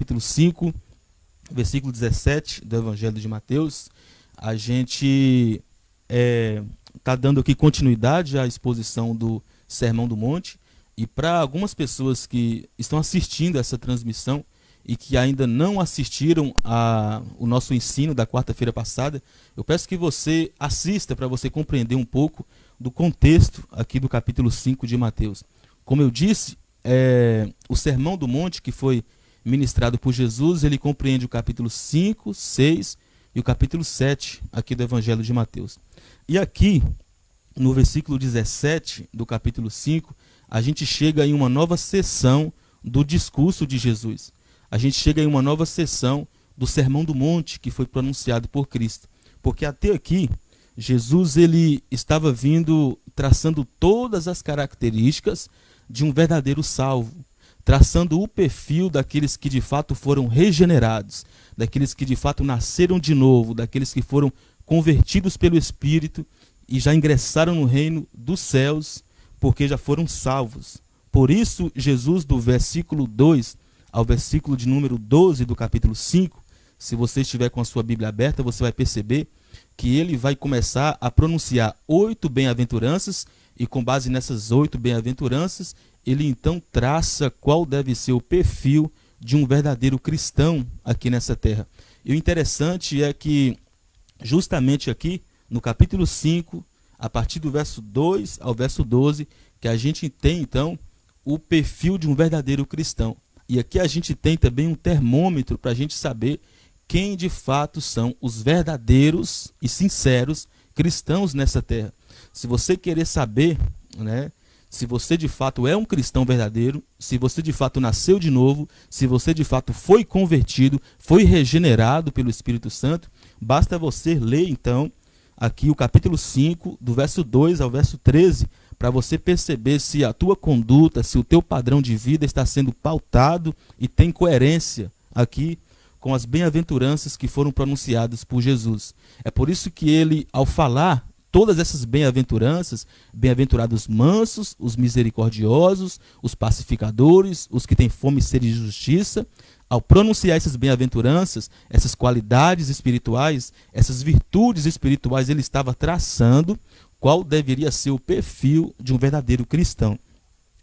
capítulo 5, versículo 17 do Evangelho de Mateus. A gente está dando aqui continuidade à exposição do Sermão do Monte. E para algumas pessoas que estão assistindo essa transmissão e que ainda não assistiram o nosso ensino da quarta-feira passada, eu peço que você assista para você compreender um pouco do contexto aqui do capítulo 5 de Mateus. Como eu disse, o Sermão do Monte que foi ministrado por Jesus, ele compreende o capítulo 5, 6 e o capítulo 7 aqui do Evangelho de Mateus. E aqui, no versículo 17 do capítulo 5, a gente chega em uma nova sessão do discurso de Jesus. A gente chega em uma nova sessão do Sermão do Monte que foi pronunciado por Cristo. Porque até aqui, Jesus ele estava vindo traçando todas as características de um verdadeiro salvo, traçando o perfil daqueles que de fato foram regenerados, daqueles que de fato nasceram de novo, daqueles que foram convertidos pelo Espírito e já ingressaram no reino dos céus, porque já foram salvos. Por isso, Jesus, do versículo 2 ao versículo de número 12 do capítulo 5, se você estiver com a sua Bíblia aberta, você vai perceber que ele vai começar a pronunciar 8 bem-aventuranças, e com base nessas 8 bem-aventuranças, ele então traça qual deve ser o perfil de um verdadeiro cristão aqui nessa terra. E o interessante é que, justamente aqui, no capítulo 5, a partir do verso 2 ao verso 12, que a gente tem então o perfil de um verdadeiro cristão. E aqui a gente tem também um termômetro para a gente saber quem de fato são os verdadeiros e sinceros cristãos nessa terra. Se você querer saber, se você de fato é um cristão verdadeiro, se você de fato nasceu de novo, se você de fato foi convertido, foi regenerado pelo Espírito Santo, basta você ler então aqui o capítulo 5, do verso 2 ao verso 13, para você perceber se a tua conduta, se o teu padrão de vida está sendo pautado e tem coerência aqui com as bem-aventuranças que foram pronunciadas por Jesus. É por isso que ele, ao falar todas essas bem-aventuranças, bem-aventurados mansos, os misericordiosos, os pacificadores, os que têm fome e sede de justiça, ao pronunciar essas bem-aventuranças, essas qualidades espirituais, essas virtudes espirituais, ele estava traçando qual deveria ser o perfil de um verdadeiro cristão.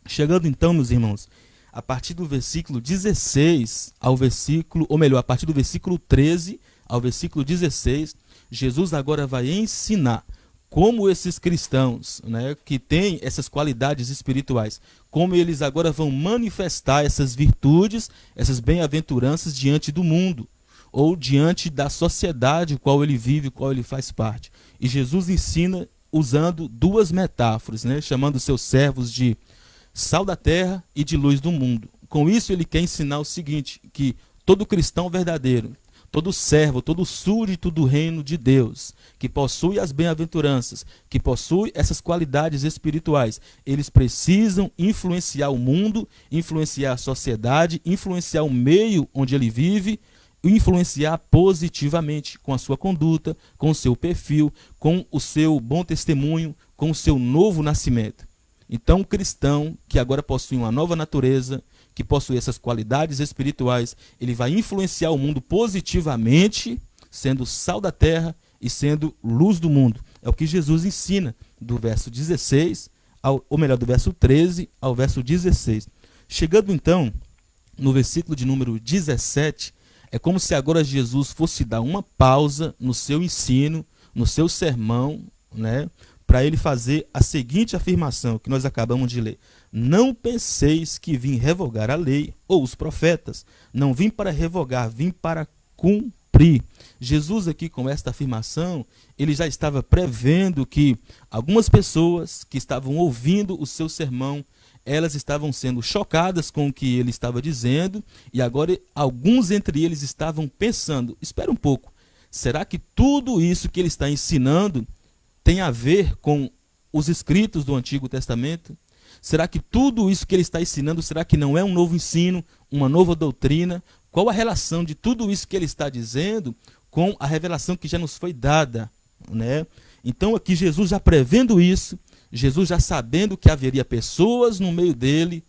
Chegando então, meus irmãos, a partir do versículo 16 ao versículo, ou melhor, a partir do versículo 13 ao versículo 16, Jesus agora vai ensinar como esses cristãos, que têm essas qualidades espirituais, como eles agora vão manifestar essas virtudes, essas bem-aventuranças diante do mundo, ou diante da sociedade qual ele vive, qual ele faz parte. E Jesus ensina usando duas metáforas, chamando seus servos de sal da terra e de luz do mundo. Com isso ele quer ensinar o seguinte, que todo cristão verdadeiro, todo servo, todo súdito do reino de Deus, que possui as bem-aventuranças, que possui essas qualidades espirituais, eles precisam influenciar o mundo, influenciar a sociedade, influenciar o meio onde ele vive, influenciar positivamente com a sua conduta, com o seu perfil, com o seu bom testemunho, com o seu novo nascimento. Então, o cristão que agora possui uma nova natureza, que possui essas qualidades espirituais, ele vai influenciar o mundo positivamente, sendo sal da terra e sendo luz do mundo. É o que Jesus ensina do verso 16, do verso 13 ao verso 16. Chegando então no versículo de número 17, é como se agora Jesus fosse dar uma pausa no seu ensino, no seu sermão, para ele fazer a seguinte afirmação que nós acabamos de ler. Não penseis que vim revogar a lei ou os profetas. Não vim para revogar, vim para cumprir. Jesus aqui com esta afirmação, ele já estava prevendo que algumas pessoas que estavam ouvindo o seu sermão, elas estavam sendo chocadas com o que ele estava dizendo, e agora alguns entre eles estavam pensando, espera um pouco, será que tudo isso que ele está ensinando tem a ver com os escritos do Antigo Testamento? Será que tudo isso que ele está ensinando, será que não é um novo ensino, uma nova doutrina? Qual a relação de tudo isso que ele está dizendo com a revelação que já nos foi dada? Então aqui Jesus já prevendo isso, Jesus já sabendo que haveria pessoas no meio dele,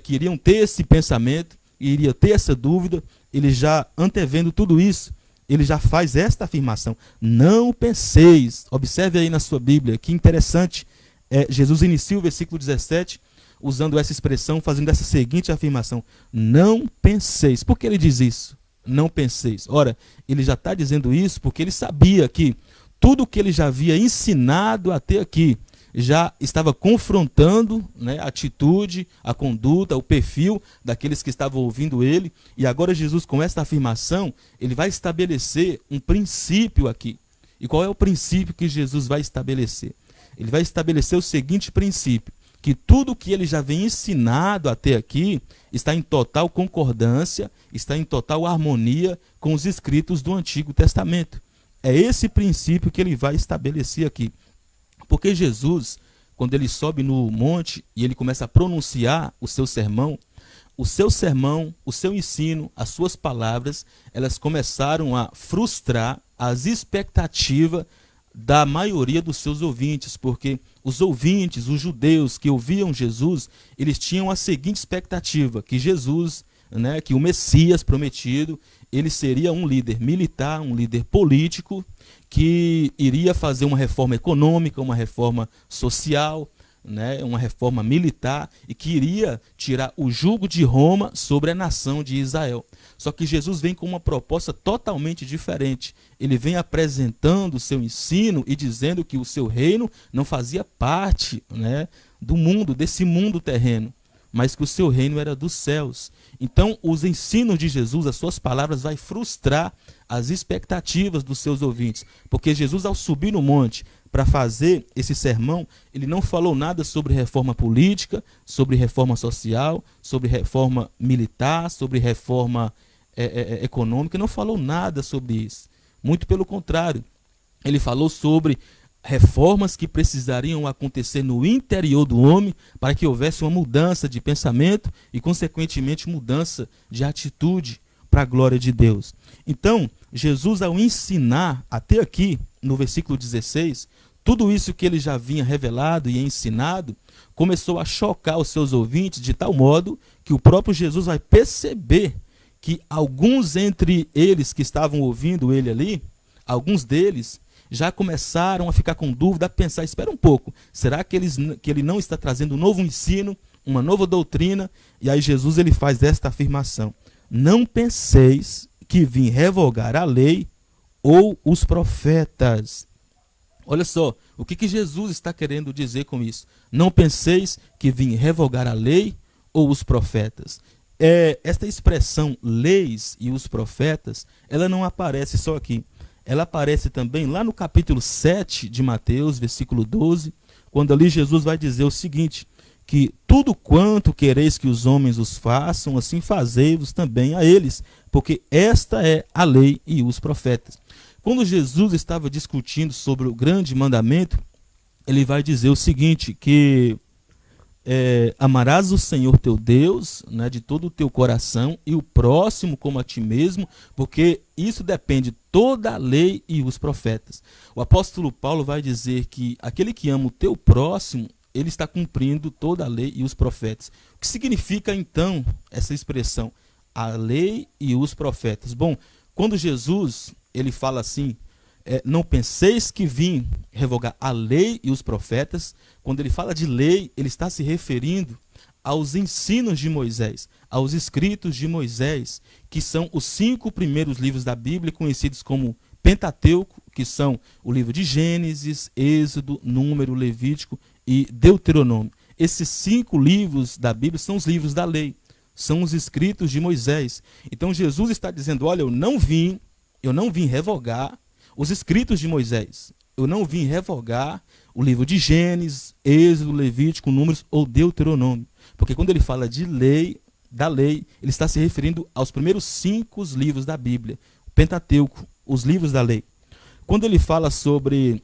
que iriam ter esse pensamento, iria ter essa dúvida, ele já antevendo tudo isso, ele já faz esta afirmação: não penseis. Observe aí na sua Bíblia, que interessante. Jesus inicia o versículo 17 usando essa expressão, fazendo essa seguinte afirmação: não penseis. Por que ele diz isso? Não penseis. Ora, ele já está dizendo isso porque ele sabia que tudo que ele já havia ensinado até aqui já estava confrontando, né, a atitude, a conduta, o perfil daqueles que estavam ouvindo ele. E agora Jesus, com esta afirmação, ele vai estabelecer um princípio aqui. E qual é o princípio que Jesus vai estabelecer? Ele vai estabelecer o seguinte princípio: que tudo que ele já vem ensinado até aqui está em total concordância, está em total harmonia com os escritos do Antigo Testamento. É esse princípio que ele vai estabelecer aqui. Porque Jesus, quando ele sobe no monte e ele começa a pronunciar o seu sermão, o seu ensino, as suas palavras, elas começaram a frustrar as expectativas da maioria dos seus ouvintes, porque os ouvintes, os judeus que ouviam Jesus, eles tinham a seguinte expectativa: que Jesus, né, que o Messias prometido, ele seria um líder militar, um líder político, que iria fazer uma reforma econômica, uma reforma social, né, uma reforma militar, e que iria tirar o jugo de Roma sobre a nação de Israel. Só que Jesus vem com uma proposta totalmente diferente. Ele vem apresentando o seu ensino e dizendo que o seu reino não fazia parte, né, do mundo, desse mundo terreno, mas que o seu reino era dos céus. Então, os ensinos de Jesus, as suas palavras, vai frustrar as expectativas dos seus ouvintes. Porque Jesus, ao subir no monte para fazer esse sermão, ele não falou nada sobre reforma política, sobre reforma social, sobre reforma militar, sobre reforma econômica. Não falou nada sobre isso. Muito pelo contrário, ele falou sobre reformas que precisariam acontecer no interior do homem para que houvesse uma mudança de pensamento e, consequentemente, mudança de atitude para a glória de Deus. Então, Jesus, ao ensinar até aqui, no versículo 16, tudo isso que ele já vinha revelado e ensinado, começou a chocar os seus ouvintes de tal modo que o próprio Jesus vai perceber que alguns entre eles que estavam ouvindo ele ali, alguns deles já começaram a ficar com dúvida, a pensar: espera um pouco, será que ele não está trazendo um novo ensino, uma nova doutrina? E aí Jesus, ele faz esta afirmação: não penseis que vim revogar a lei ou os profetas. Olha só, o que Jesus está querendo dizer com isso? Não penseis que vim revogar a lei ou os profetas. Esta expressão leis e os profetas, ela não aparece só aqui. Ela aparece também lá no capítulo 7 de Mateus, versículo 12, quando ali Jesus vai dizer o seguinte: que tudo quanto quereis que os homens os façam, assim fazei-vos também a eles, porque esta é a lei e os profetas. Quando Jesus estava discutindo sobre o grande mandamento, ele vai dizer o seguinte, que amarás o Senhor teu Deus, né, de todo o teu coração, e o próximo como a ti mesmo, porque isso depende toda a lei e os profetas. O apóstolo Paulo vai dizer que aquele que ama o teu próximo, ele está cumprindo toda a lei e os profetas. O que significa então essa expressão, a lei e os profetas? Bom, quando Jesus ele fala assim, não penseis que vim revogar a lei e os profetas, quando ele fala de lei, ele está se referindo aos ensinos de Moisés, aos escritos de Moisés, que são os 5 primeiros livros da Bíblia, conhecidos como Pentateuco, que são o livro de Gênesis, Êxodo, Número, Levítico e Deuteronômio. Esses 5 livros da Bíblia são os livros da lei, são os escritos de Moisés. Então Jesus está dizendo: olha, eu não vim revogar os escritos de Moisés. Eu não vim revogar o livro de Gênesis, Êxodo, Levítico, Números ou Deuteronômio. Porque quando ele fala de lei, da lei, ele está se referindo aos primeiros 5 livros da Bíblia, o Pentateuco, os livros da lei. Quando ele fala sobre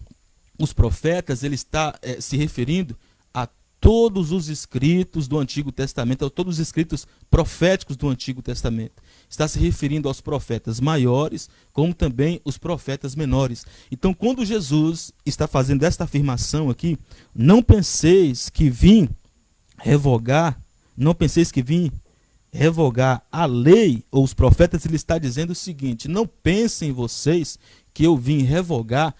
os profetas, ele está se referindo a todos os escritos do Antigo Testamento, a todos os escritos proféticos do Antigo Testamento. Está se referindo aos profetas maiores, como também os profetas menores. Então, quando Jesus está fazendo esta afirmação aqui, não penseis que vim revogar, não penseis que vim revogar a lei ou os profetas, ele está dizendo o seguinte: não pensem vocês que eu vim revogar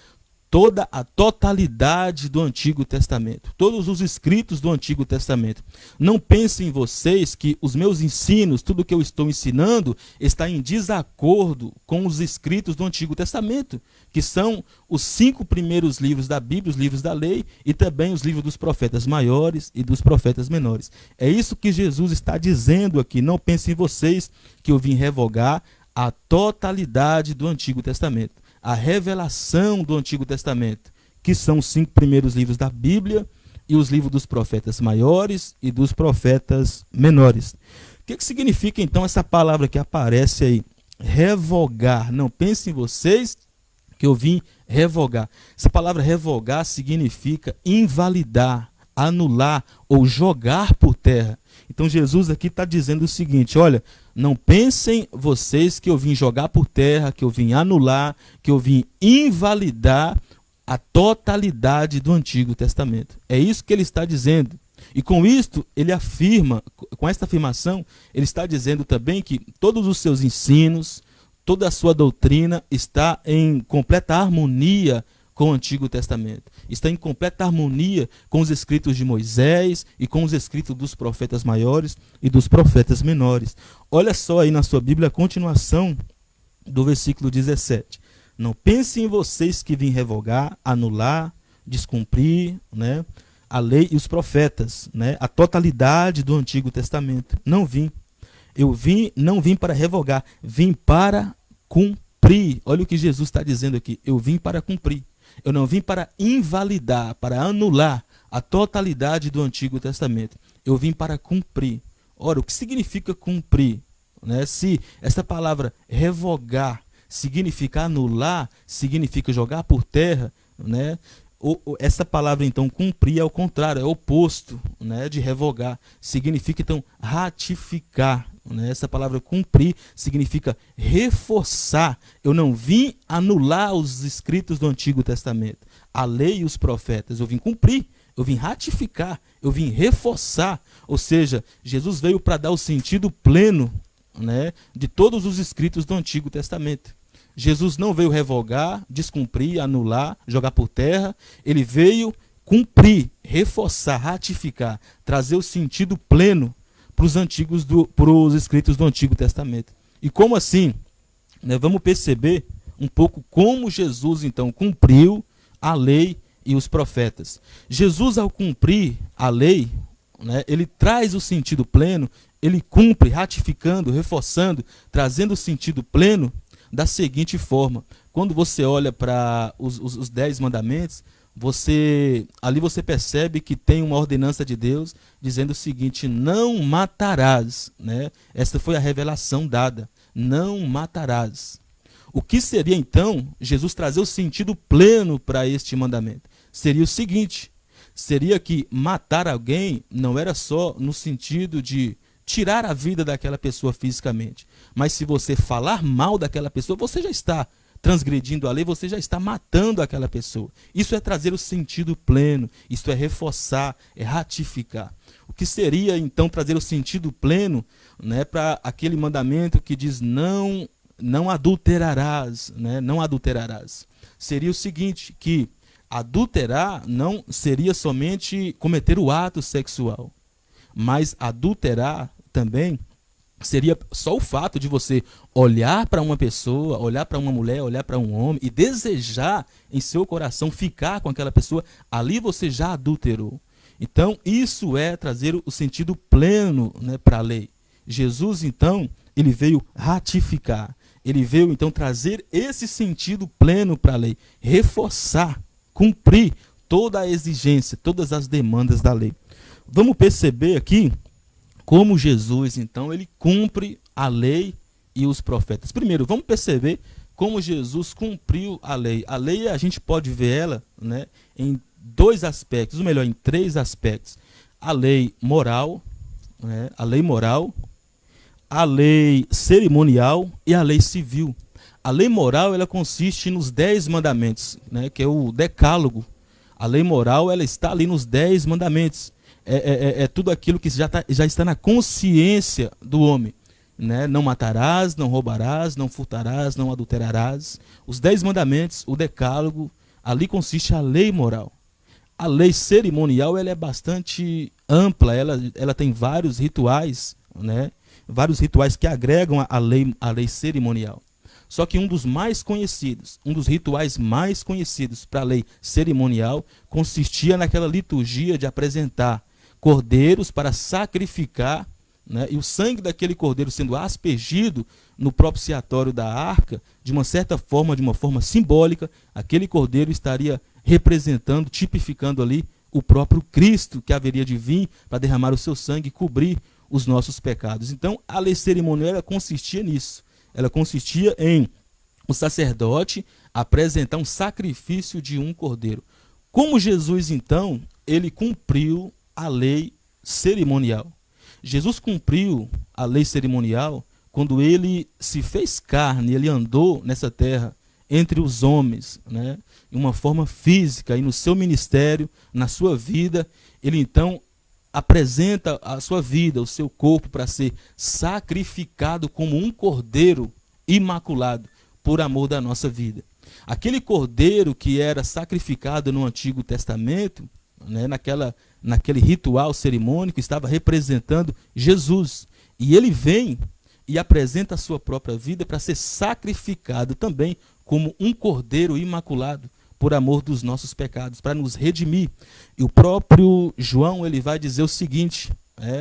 toda a totalidade do Antigo Testamento, todos os escritos do Antigo Testamento. Não pensem vocês que os meus ensinos, tudo que eu estou ensinando, está em desacordo com os escritos do Antigo Testamento, que são os 5 primeiros livros da Bíblia, os livros da lei, e também os livros dos profetas maiores e dos profetas menores. É isso que Jesus está dizendo aqui. Não pensem vocês que eu vim revogar a totalidade do Antigo Testamento. A revelação do Antigo Testamento, que são os 5 primeiros livros da Bíblia e os livros dos profetas maiores e dos profetas menores. O que significa então essa palavra que aparece aí? Revogar. Não pensem vocês que eu vim revogar. Essa palavra revogar significa invalidar, anular ou jogar por terra. Então Jesus aqui está dizendo o seguinte: olha, não pensem vocês que eu vim jogar por terra, que eu vim anular, que eu vim invalidar a totalidade do Antigo Testamento. É isso que ele está dizendo. E com isto, ele afirma, com esta afirmação, ele está dizendo também que todos os seus ensinos, toda a sua doutrina está em completa harmonia com o Antigo Testamento. Está em completa harmonia com os escritos de Moisés e com os escritos dos profetas maiores e dos profetas menores. Olha só aí na sua Bíblia a continuação do versículo 17. Não pensem em vocês que vim revogar, anular, descumprir, né, a lei e os profetas, né, a totalidade do Antigo Testamento. Não vim. Não vim para revogar, vim para cumprir. Olha o que Jesus está dizendo aqui. Eu vim para cumprir. Eu não vim para invalidar, para anular a totalidade do Antigo Testamento. Eu vim para cumprir. Ora, o que significa cumprir? Né? Se essa palavra revogar significa anular, significa jogar por terra, né? Essa palavra, então, cumprir é o contrário, é o oposto, né, de revogar. Significa, então, ratificar. Né? Essa palavra cumprir significa reforçar. Eu não vim anular os escritos do Antigo Testamento, a lei e os profetas. Eu vim cumprir, eu vim ratificar, eu vim reforçar. Ou seja, Jesus veio para dar o sentido pleno, né, de todos os escritos do Antigo Testamento. Jesus não veio revogar, descumprir, anular, jogar por terra. Ele veio cumprir, reforçar, ratificar, trazer o sentido pleno para os escritos do Antigo Testamento. E como assim? Né, vamos perceber um pouco como Jesus, então, cumpriu a lei e os profetas. Jesus, ao cumprir a lei, né, ele traz o sentido pleno, ele cumpre, ratificando, reforçando, trazendo o sentido pleno da seguinte forma. Quando você olha para os 10 mandamentos, ali você percebe que tem uma ordenança de Deus dizendo o seguinte: não matarás, né? Essa foi a revelação dada, não matarás. O que seria então Jesus trazer o sentido pleno para este mandamento? Seria o seguinte: seria que matar alguém não era só no sentido de tirar a vida daquela pessoa fisicamente, mas se você falar mal daquela pessoa, você já está transgredindo a lei, você já está matando aquela pessoa. Isso é trazer o sentido pleno, isso é reforçar, é ratificar. O que seria então trazer o sentido pleno, né, para aquele mandamento que diz não adulterarás, né, não adulterarás? Seria o seguinte, que adulterar não seria somente cometer o ato sexual, mas adulterar também seria só o fato de você olhar para uma pessoa, olhar para uma mulher, olhar para um homem e desejar em seu coração ficar com aquela pessoa, ali você já adulterou. Então, isso é trazer o sentido pleno, né, para a lei. Jesus, então, ele veio ratificar, ele veio, então, trazer esse sentido pleno para a lei, reforçar, cumprir toda a exigência, todas as demandas da lei. Vamos perceber aqui como Jesus, então, ele cumpre a lei e os profetas. Primeiro, vamos perceber como Jesus cumpriu a lei. A lei, a gente pode ver ela, né, em 2 aspectos, ou melhor, em 3 aspectos. A lei moral, né, a lei cerimonial e a lei civil. A lei moral, ela consiste nos 10 mandamentos, né, que é o decálogo. A lei moral, ela está ali nos 10 mandamentos. é tudo aquilo que já está na consciência do homem. Né? Não matarás, não roubarás, não furtarás, não adulterarás. Os 10 mandamentos, o decálogo, ali consiste a lei moral. A lei cerimonial ela é bastante ampla, ela tem vários rituais, né? Vários rituais que agregam a lei cerimonial. Só que um dos mais conhecidos, um dos rituais mais conhecidos para a lei cerimonial, consistia naquela liturgia de apresentar cordeiros para sacrificar, né? E o sangue daquele cordeiro sendo aspergido no propiciatório da arca, de uma certa forma, de uma forma simbólica, aquele cordeiro estaria representando, tipificando ali o próprio Cristo que haveria de vir para derramar o seu sangue e cobrir os nossos pecados. Então, a lei cerimonial ela consistia nisso. Ela consistia em o sacerdote apresentar um sacrifício de um cordeiro. Como Jesus, então, ele cumpriu a lei cerimonial. Jesus cumpriu a lei cerimonial quando ele se fez carne, ele andou nessa terra entre os homens, né, em uma forma física, e no seu ministério, na sua vida, ele então apresenta a sua vida, o seu corpo, para ser sacrificado como um cordeiro imaculado por amor da nossa vida. Aquele cordeiro que era sacrificado no Antigo Testamento, né, naquele ritual cerimônico, estava representando Jesus. E ele vem e apresenta a sua própria vida para ser sacrificado também como um cordeiro imaculado por amor dos nossos pecados, para nos redimir. E o próprio João ele vai dizer o seguinte,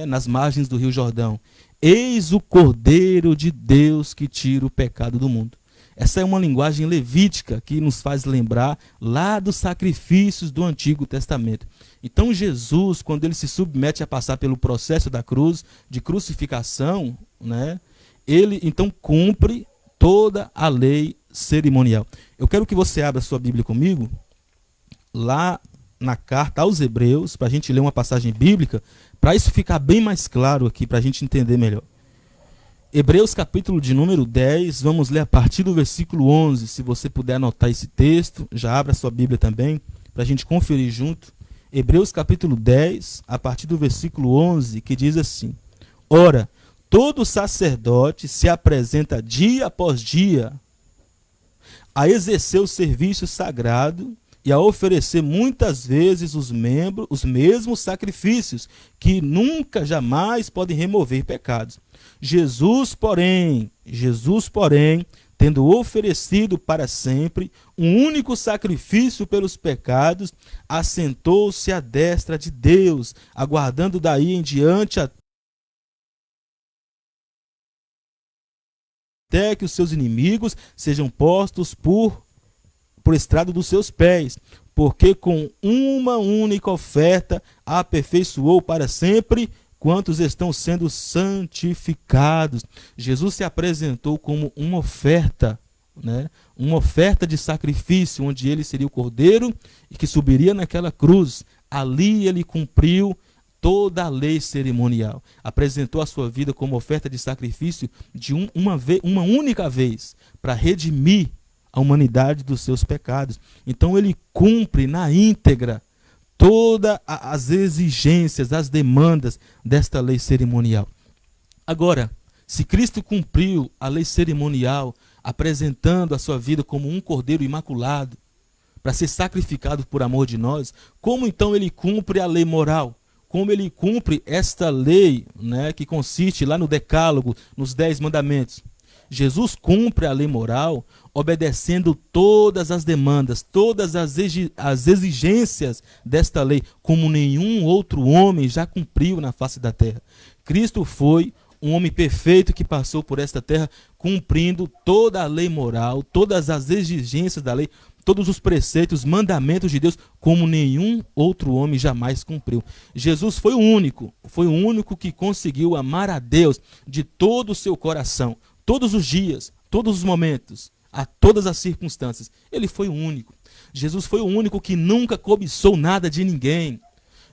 nas margens do Rio Jordão: eis o Cordeiro de Deus que tira o pecado do mundo. Essa é uma linguagem levítica que nos faz lembrar lá dos sacrifícios do Antigo Testamento. Então Jesus, quando ele se submete a passar pelo processo da cruz, de crucificação, né, ele então cumpre toda a lei cerimonial. Eu quero que você abra sua Bíblia comigo, lá na carta aos Hebreus, para a gente ler uma passagem bíblica, para isso ficar bem mais claro aqui, para a gente entender melhor. Hebreus capítulo de número 10, vamos ler a partir do versículo 11, se você puder anotar esse texto, já abra sua Bíblia também, para a gente conferir junto. Hebreus capítulo 10, a partir do versículo 11, que diz assim: ora, todo sacerdote se apresenta dia após dia a exercer o serviço sagrado e a oferecer muitas vezes os mesmos sacrifícios que nunca, jamais podem remover pecados. Jesus, porém, tendo oferecido para sempre um único sacrifício pelos pecados, assentou-se à destra de Deus, aguardando daí em diante até que os seus inimigos sejam postos por estrado dos seus pés, porque com uma única oferta aperfeiçoou para sempre quantos estão sendo santificados. Jesus se apresentou como uma oferta, né? Uma oferta de sacrifício, onde ele seria o cordeiro e que subiria naquela cruz. Ali ele cumpriu toda a lei cerimonial, apresentou a sua vida como oferta de sacrifício de uma única vez, para redimir a humanidade dos seus pecados. Então ele cumpre na íntegra todas as exigências, as demandas desta lei cerimonial. Agora, se Cristo cumpriu a lei cerimonial, apresentando a sua vida como um cordeiro imaculado, para ser sacrificado por amor de nós, como então ele cumpre a lei moral? Como ele cumpre esta lei, né, que consiste lá no decálogo, nos 10 mandamentos? Jesus cumpre a lei moral obedecendo todas as demandas, todas as exigências desta lei, como nenhum outro homem já cumpriu na face da terra. Cristo foi um homem perfeito que passou por esta terra cumprindo toda a lei moral, todas as exigências da lei, todos os preceitos, mandamentos de Deus, como nenhum outro homem jamais cumpriu. Jesus foi o único que conseguiu amar a Deus de todo o seu coração, todos os dias, todos os momentos, a todas as circunstâncias. Ele foi o único. Jesus foi o único que nunca cobiçou nada de ninguém.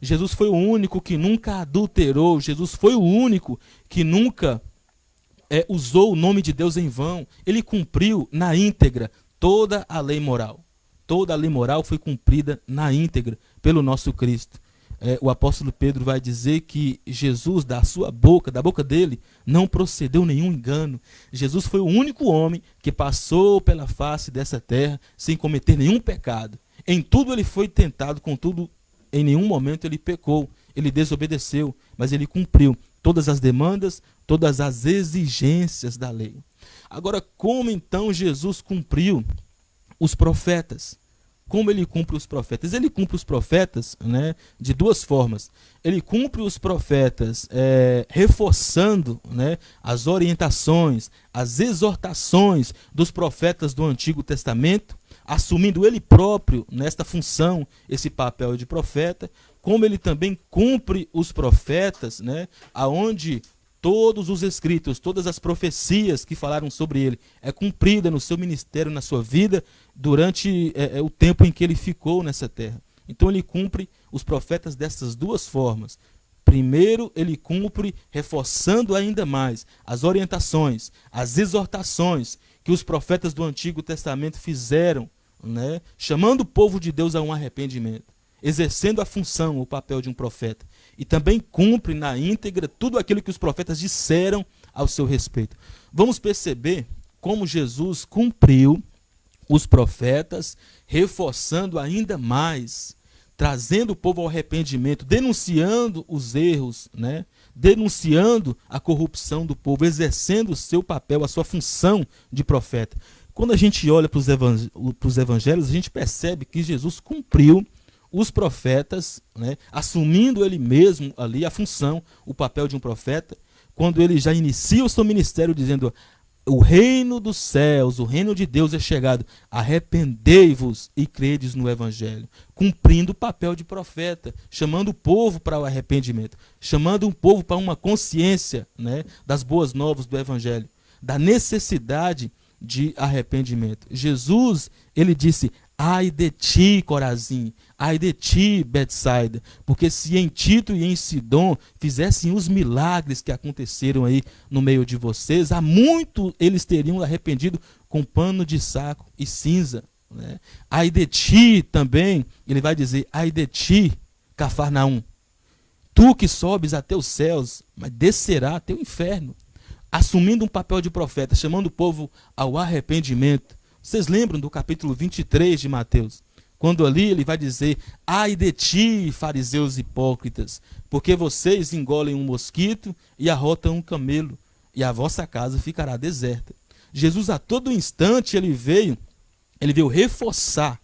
Jesus foi o único que nunca adulterou. Jesus foi o único que nunca usou o nome de Deus em vão. Ele cumpriu na íntegra toda a lei moral. Toda a lei moral foi cumprida na íntegra pelo nosso Cristo. o apóstolo Pedro vai dizer que Jesus, da boca dele, não procedeu nenhum engano. Jesus foi o único homem que passou pela face dessa terra sem cometer nenhum pecado. Em tudo ele foi tentado, contudo, em nenhum momento ele pecou, ele desobedeceu, mas ele cumpriu todas as demandas, todas as exigências da lei. Agora, como então Jesus cumpriu os profetas? Como ele cumpre os profetas? Ele cumpre os profetas, né, de duas formas. Ele cumpre os profetas reforçando, né, as orientações, as exortações dos profetas do Antigo Testamento, assumindo ele próprio nesta função, esse papel de profeta, como ele também cumpre os profetas, né, aonde todos os escritos, todas as profecias que falaram sobre ele é cumprida no seu ministério, na sua vida, durante o tempo em que ele ficou nessa terra. Então ele cumpre os profetas dessas duas formas. Primeiro, ele cumpre reforçando ainda mais as orientações, as exortações que os profetas do Antigo Testamento fizeram, né, chamando o povo de Deus a um arrependimento, exercendo a função, o papel de um profeta. E também cumpre na íntegra tudo aquilo que os profetas disseram ao seu respeito. Vamos perceber como Jesus cumpriu os profetas, reforçando ainda mais, trazendo o povo ao arrependimento, denunciando os erros, né? Denunciando a corrupção do povo, exercendo o seu papel, a sua função de profeta. Quando a gente olha para os evangelhos, a gente percebe que Jesus cumpriu os profetas, né, assumindo ele mesmo ali a função, o papel de um profeta, quando ele já inicia o seu ministério dizendo: o reino dos céus, o reino de Deus é chegado, arrependei-vos e credes no evangelho, cumprindo o papel de profeta, chamando o povo para o arrependimento, chamando o povo para uma consciência, né, das boas novas do evangelho, da necessidade de arrependimento. Jesus, ele disse: ai de ti, Corazim, ai de ti, Betsaida, porque se em Tito e em Sidom fizessem os milagres que aconteceram aí no meio de vocês, há muito eles teriam arrependido com pano de saco e cinza, né? Ai de ti também, ele vai dizer: ai de ti, Cafarnaum, tu que sobes até os céus, mas descerá até o inferno, assumindo um papel de profeta, chamando o povo ao arrependimento. Vocês lembram do capítulo 23 de Mateus? Quando ali ele vai dizer: ai de ti, fariseus hipócritas, porque vocês engolem um mosquito e arrotam um camelo, e a vossa casa ficará deserta. Jesus, a todo instante, ele veio reforçar,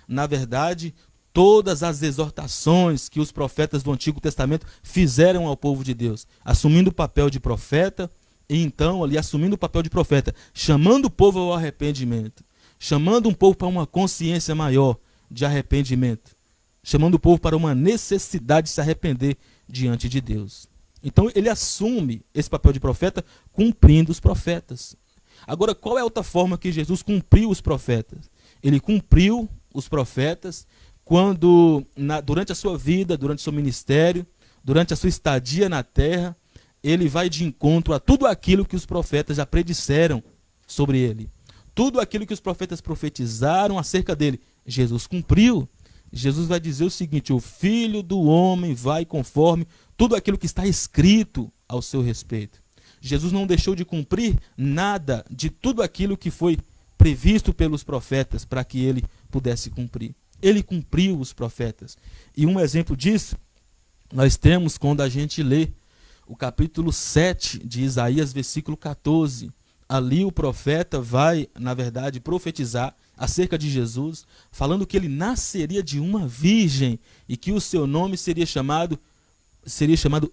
na verdade, todas as exortações que os profetas do Antigo Testamento fizeram ao povo de Deus, assumindo o papel de profeta. E então, ali, assumindo o papel de profeta, chamando o povo ao arrependimento, chamando um povo para uma consciência maior de arrependimento, chamando o povo para uma necessidade de se arrepender diante de Deus. Então, ele assume esse papel de profeta cumprindo os profetas. Agora, qual é a outra forma que Jesus cumpriu os profetas? Ele cumpriu os profetas quando, durante a sua vida, durante o seu ministério, durante a sua estadia na terra, ele vai de encontro a tudo aquilo que os profetas já predisseram sobre ele. Tudo aquilo que os profetas profetizaram acerca dele, Jesus cumpriu. Jesus vai dizer o seguinte: o Filho do Homem vai conforme tudo aquilo que está escrito ao seu respeito. Jesus não deixou de cumprir nada de tudo aquilo que foi previsto pelos profetas para que ele pudesse cumprir. Ele cumpriu os profetas. E um exemplo disso nós temos quando a gente lê o capítulo 7 de Isaías, versículo 14. Ali o profeta vai, na verdade, profetizar acerca de Jesus, falando que ele nasceria de uma virgem e que o seu nome seria chamado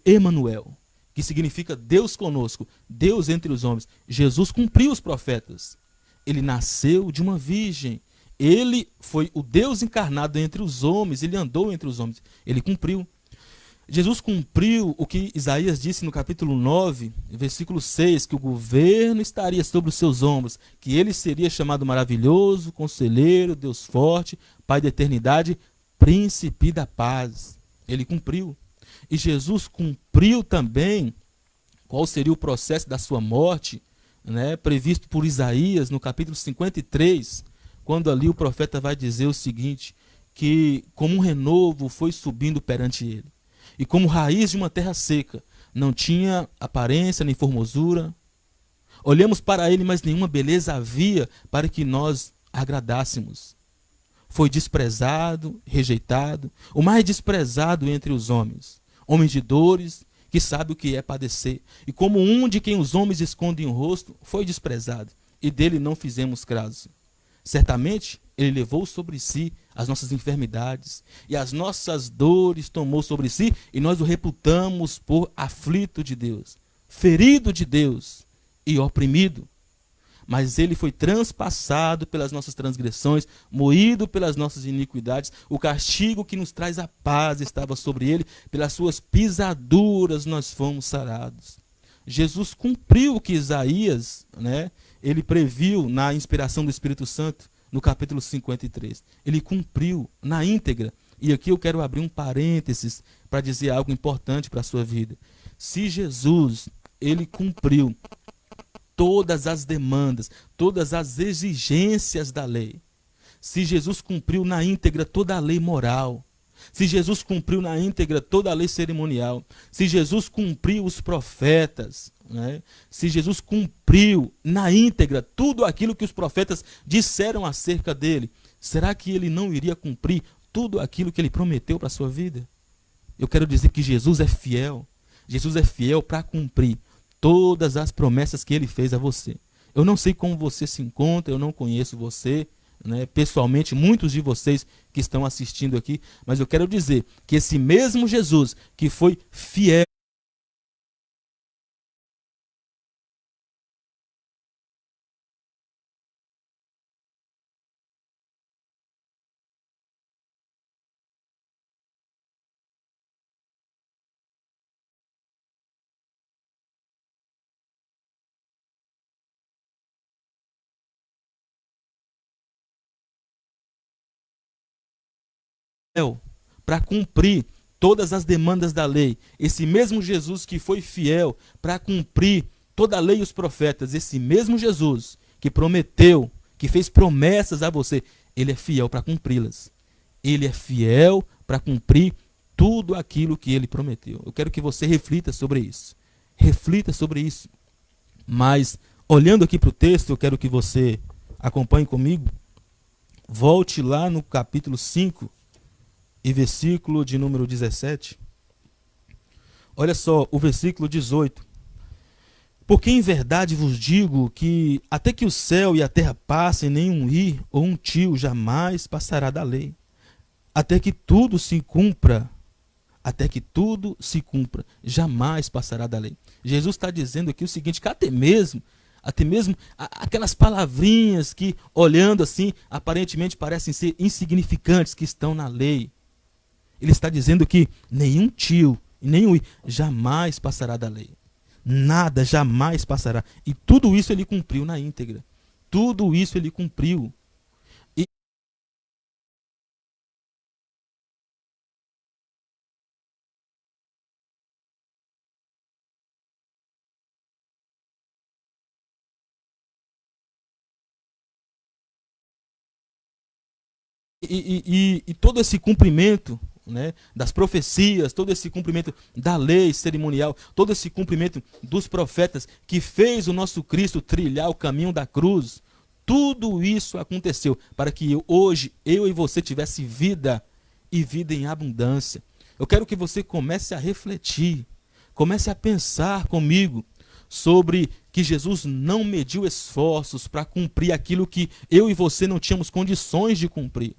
Emanuel, que significa Deus conosco, Deus entre os homens. Jesus cumpriu os profetas. Ele nasceu de uma virgem. Ele foi o Deus encarnado entre os homens, ele andou entre os homens. Ele cumpriu. Jesus cumpriu o que Isaías disse no capítulo 9, versículo 6, que o governo estaria sobre os seus ombros, que ele seria chamado maravilhoso, conselheiro, Deus forte, Pai da eternidade, príncipe da paz. Ele cumpriu. E Jesus cumpriu também qual seria o processo da sua morte, né, previsto por Isaías no capítulo 53, quando ali o profeta vai dizer o seguinte, que, como um renovo, foi subindo perante ele. E como raiz de uma terra seca, não tinha aparência nem formosura. Olhamos para ele, mas nenhuma beleza havia para que nós agradássemos. Foi desprezado, rejeitado, o mais desprezado entre os homens. Homem de dores, que sabe o que é padecer. E como um de quem os homens escondem o rosto, foi desprezado, e dele não fizemos caso. Certamente, ele levou sobre si as nossas enfermidades, e as nossas dores tomou sobre si, e nós o reputamos por aflito de Deus, ferido de Deus e oprimido. Mas ele foi transpassado pelas nossas transgressões, moído pelas nossas iniquidades. O castigo que nos traz a paz estava sobre ele. Pelas suas pisaduras nós fomos sarados. Jesus cumpriu o que Isaías, ele previu na inspiração do Espírito Santo, no capítulo 53. Ele cumpriu na íntegra. E aqui eu quero abrir um parênteses para dizer algo importante para a sua vida. Se Jesus, ele cumpriu todas as demandas, todas as exigências da lei. Se Jesus cumpriu na íntegra toda a lei moral, se Jesus cumpriu na íntegra toda a lei cerimonial, se Jesus cumpriu os profetas, se Jesus cumpriu na íntegra tudo aquilo que os profetas disseram acerca dele, será que ele não iria cumprir tudo aquilo que ele prometeu para a sua vida? Eu quero dizer que Jesus é fiel. Jesus é fiel para cumprir todas as promessas que ele fez a você. Eu não sei como você se encontra, eu não conheço você, pessoalmente, muitos de vocês que estão assistindo aqui, mas eu quero dizer que esse mesmo Jesus que foi fiel para cumprir todas as demandas da lei, esse mesmo Jesus que foi fiel para cumprir toda a lei e os profetas, esse mesmo Jesus que prometeu, que fez promessas a você, ele é fiel para cumpri-las. Ele é fiel para cumprir tudo aquilo que ele prometeu. Eu quero que você reflita sobre isso. Reflita sobre isso. Mas, olhando aqui para o texto, eu quero que você acompanhe comigo. Volte lá no capítulo 5 e versículo de número 17. Olha só, o versículo 18. Porque em verdade vos digo que até que o céu e a terra passem, nenhum i ou um tio jamais passará da lei. Até que tudo se cumpra, jamais passará da lei. Jesus está dizendo aqui o seguinte, que até mesmo aquelas palavrinhas que, olhando assim, aparentemente parecem ser insignificantes, que estão na lei. Ele está dizendo que nenhum tio e nenhum i jamais passará da lei. Nada jamais passará. E tudo isso ele cumpriu na íntegra. Tudo isso ele cumpriu. E todo esse cumprimento, das profecias, todo esse cumprimento da lei cerimonial, todo esse cumprimento dos profetas que fez o nosso Cristo trilhar o caminho da cruz, tudo isso aconteceu para que hoje eu e você tivesse vida e vida em abundância. Eu quero que você comece a refletir, comece a pensar comigo sobre que Jesus não mediu esforços para cumprir aquilo que eu e você não tínhamos condições de cumprir.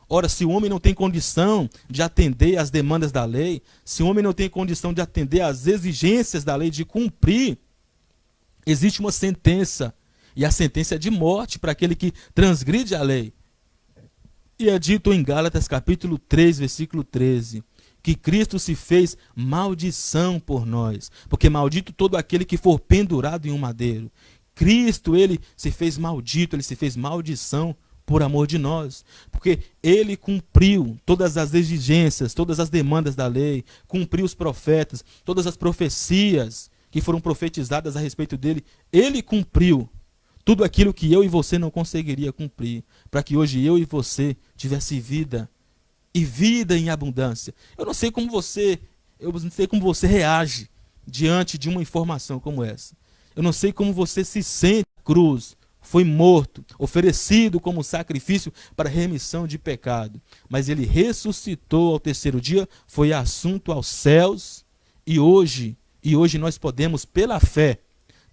Ora, se o homem não tem condição de atender às demandas da lei, se o homem não tem condição de atender às exigências da lei, de cumprir, existe uma sentença, e a sentença é de morte para aquele que transgride a lei. E é dito em Gálatas capítulo 3, versículo 13, que Cristo se fez maldição por nós, porque maldito todo aquele que for pendurado em um madeiro. Cristo, ele se fez maldito, ele se fez maldição por amor de nós, porque ele cumpriu todas as exigências, todas as demandas da lei, cumpriu os profetas, todas as profecias que foram profetizadas a respeito dele, ele cumpriu tudo aquilo que eu e você não conseguiria cumprir, para que hoje eu e você tivesse vida e vida em abundância. Eu não sei como você reage diante de uma informação como essa. Eu não sei como você se sente na cruz. Foi morto, oferecido como sacrifício para remissão de pecado. Mas ele ressuscitou ao terceiro dia, foi assunto aos céus, e hoje nós podemos, pela fé,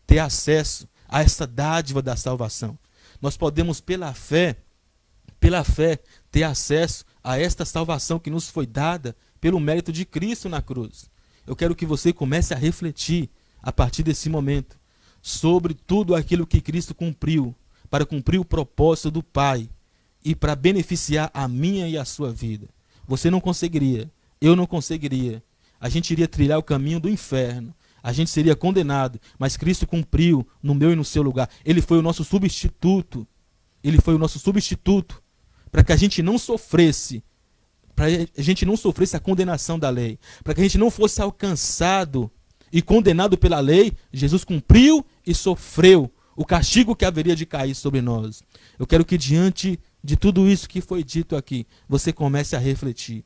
ter acesso a essa dádiva da salvação. Nós podemos, pela fé, ter acesso a esta salvação que nos foi dada pelo mérito de Cristo na cruz. Eu quero que você comece a refletir, a partir desse momento, sobre tudo aquilo que Cristo cumpriu, para cumprir o propósito do Pai e para beneficiar a minha e a sua vida. Você não conseguiria, eu não conseguiria. A gente iria trilhar o caminho do inferno, a gente seria condenado, mas Cristo cumpriu no meu e no seu lugar. Ele foi o nosso substituto, para que a gente não sofresse, a condenação da lei, para que a gente não fosse alcançado e condenado pela lei. Jesus cumpriu e sofreu o castigo que haveria de cair sobre nós. Eu quero que, diante de tudo isso que foi dito aqui, você comece a refletir.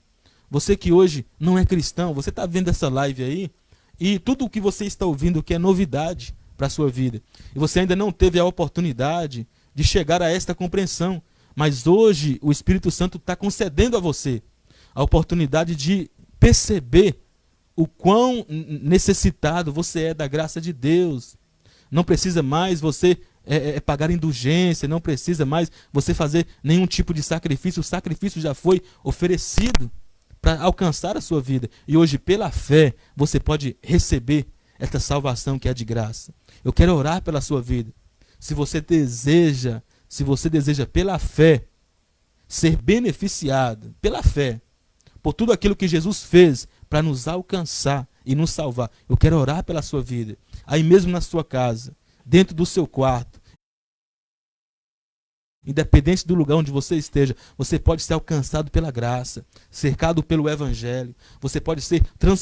Você que hoje não é cristão, você está vendo essa live aí, e tudo o que você está ouvindo que é novidade para a sua vida, e você ainda não teve a oportunidade de chegar a esta compreensão, mas hoje o Espírito Santo está concedendo a você a oportunidade de perceber o quão necessitado você é da graça de Deus. Não precisa mais você pagar indulgência, não precisa mais você fazer nenhum tipo de sacrifício. O sacrifício já foi oferecido para alcançar a sua vida. E hoje, pela fé, você pode receber esta salvação que é de graça. Eu quero orar pela sua vida. Se você deseja pela fé ser beneficiado, pela fé, por tudo aquilo que Jesus fez para nos alcançar e nos salvar, eu quero orar pela sua vida. Aí mesmo na sua casa, dentro do seu quarto, independente do lugar onde você esteja, você pode ser alcançado pela graça, cercado pelo Evangelho, você pode ser transformado